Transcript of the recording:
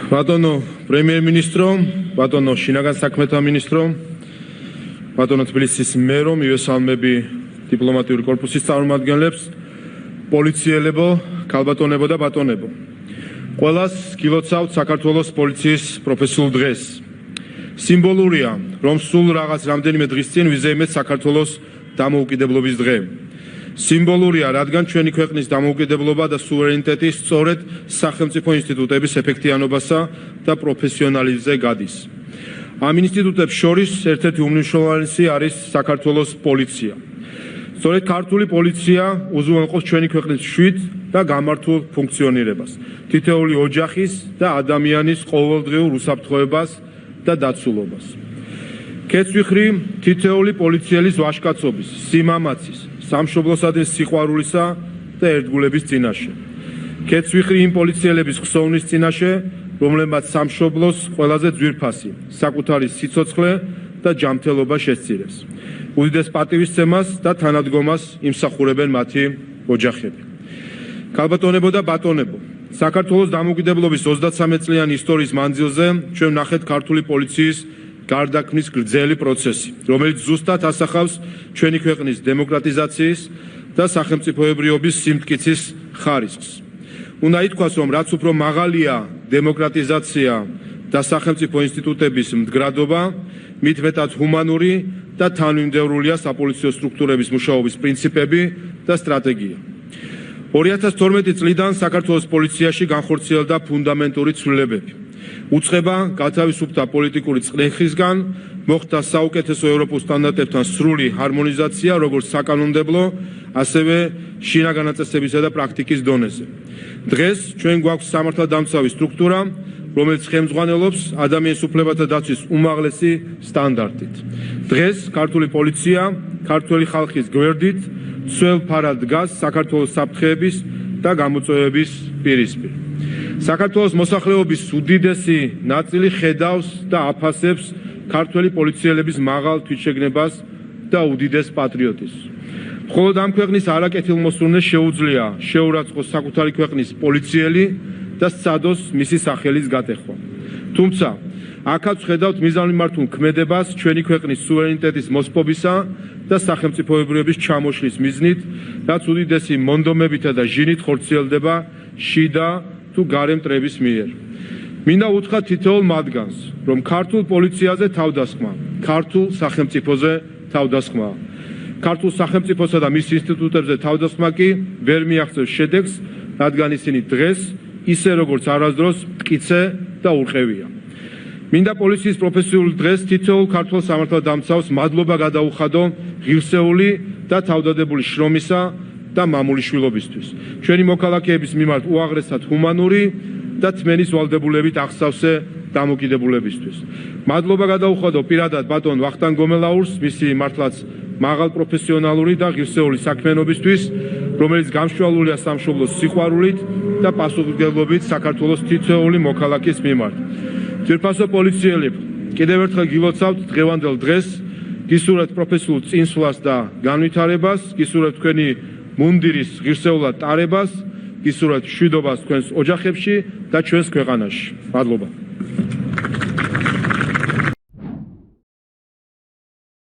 ბატონო პრემიერ-მინისტრო, ბატონო შინაგან საქმეთა მინისტრო, ბატონო თბილისის მერო, მივესალმები დიპლომატიური კორპუსის წარმომადგენლებს, პოლიციელებო, ქალბატონებო და ბატონებო. ყველას გილოცავთ საქართველოს პოლიციის პროფესიულ დღეს. სიმბოლურია, რომ სულ რაღაც რამდენიმე დღის წინ ვიზეიმეთ საქართველოს დამოუკიდებლობის დღე. სიმბოლურია, რადგან ჩვენი ქვეყნის დამოუკიდებლობა და სუვერენიტეტი სწორედ სახელმწიფო ინსტიტუტების ეფექტიანობასა და პროფესიონალიზმზე გადის. ამ ინსტიტუტებს შორის ერთ-ერთი უმნიშვნელოვანესი არის საქართველოს პოლიცია. სწორედ ქართული პოლიცია უზრუნველყოფს ჩვენი ქვეყნის მშვიდ და გამართულ ფუნქციონირებას, თითოეული ოჯახის და ადამიანის ყოველდღიურ უსაფრთხოებას და დაცულობას. ქეცვიხრი თითოეული პოლიციელის ვაჟკაცობის, სიმამაცის, სამშობლოსა და სიყვარულისა და ერთგულების წინაშე. ქეცვიხრი იმ პოლიციელების ხსოვნის წინაშე, რომლებმაც სამშობლოს ყველაზე ძვირფასი, საკუთარი სიცოცხლე და ჯანმრთელობა შესწირეს. უდიდეს პატივისცემას და თანადგომას იმსახურებენ მათი ოჯახები. ქალბატონებო და ბატონებო, საქართველოს დამოუკიდებლობის 33 წლიანი ისტორიის მანძილზე ჩვენ ვნახეთ ქართული პოლიციის გარდაქმნის გრძელი პროცესი, რომელიც ზუსტად ასახავს ჩვენი ქვეყნის დემოკრატიზაციის და სახელმწიფოებრიობის სიმტკიცის ხარისხს. უნდა ითქვას, რომ რაც უფრო მაღალია დემოკრატიზაცია და სახელმწიფო ინსტიტუტების მდგრადობა, მით მეტად ჰუმანური და თანმიმდევრულია საპოლიციო სტრუქტურების მუშაობის პრინციპები და სტრატეგია. 2012 წლიდან საქართველოს პოლიციაში განხორციელდა ფუნდამენტური ცვლილებები. უწყება გათავისუფლდა პოლიტიკური წყლეხისგან, მოხდა საუკეთესო ევროპულ სტანდარტებთან სრული ჰარმონიზაცია, როგორც საკანონმდებლო, ასევე შინაგან დაწესებისა და პრაქტიკის დონეზე. დღეს ჩვენ გვაქვს სამართალდამცავი სტრუქტურა, რომელიც ხელმძღვანელობს ადამიანის უფლებათა დაცვის უმაღლესი სტანდარტით. დღეს ქართული პოლიცია ქართველი ხალხის გვერდით ძველ ფარად დგას საქართველოს საფრთხეების და გამოწვევების პირისპირ. საქართველოს მოსახლეობის უდიდესი ნაწილი ხედავს და აფასებს ქართველი პოლიციელების მაღალ თვითშეგნებას და უდიდეს პატრიოტიზმს. მხოლოდ ამ ქვეყნის არაკეთილმოსურნეს შეუძლია შეურაცხყოს საკუთარი ქვეყნის პოლიციელი და სცადოს მისი სახელის გატეხვა. თუმცა, აქაც ხედავთ მიზანმიმართულ ქმედებას ჩვენი ქვეყნის სუვერენიტეტის მოსპობისა და სახელმწიფოებრიობის ჩამოშლის მიზნით, რაც უდიდესი მონდომებითა და ჟინით ხორციელდება შიდა თუ გარე მტრების მიერ. მინდა უთხრა თითოეულ მათგანს, რომ ქართულ პოლიციაზე თავდასხმა, ქართულ სახელმწიფოზე თავდასხმა. ქართულ სახელმწიფოსა და მის ინსტიტუტებზე თავდასხმა კი ვერ მიაღწევს შედეგს, რადგან ისინი დღეს ისე როგორც არასდროს მტკიცე და ურყევია. მინდა პოლიციის პროფესიული დღეს თითოეულ ქართულ სამართალდამცავს მადლობა გადაუხადო ღირსეული და თავდადებული შრომისა და მამულიშვილობისთვის. ჩვენი მოქალაქეების მიმართ უაღრესად ჰუმანური და თმენის ვალდებულებით აღსავსე დამოკიდებულებისთვის. მადლობა გადაუხადო პირადად ბატონ ვახტანგ გომელაურს მისი მართლაც მაღალ პროფესიონალური და ღირსეული საქმიანობისთვის, რომელიც გამშვალულია სამშობლოს სიყვარულით და პასუხისმგებლობით საქართველოს თითოეული მოქალაქის მიმართ. ძვირფასო პოლიციელებო, კიდევ ერთხელ გილოცავთ დღევანდელ დღეს, გისურვებთ პროფესიულ წინსვლას და განვითარებას, გისურვებთ თქვენი მუნდირის ღირსეულად ტარებას, გისურვებთ მშვიდობას თქვენს ოჯახებში და ჩვენს ქვეყანაში. მადლობა.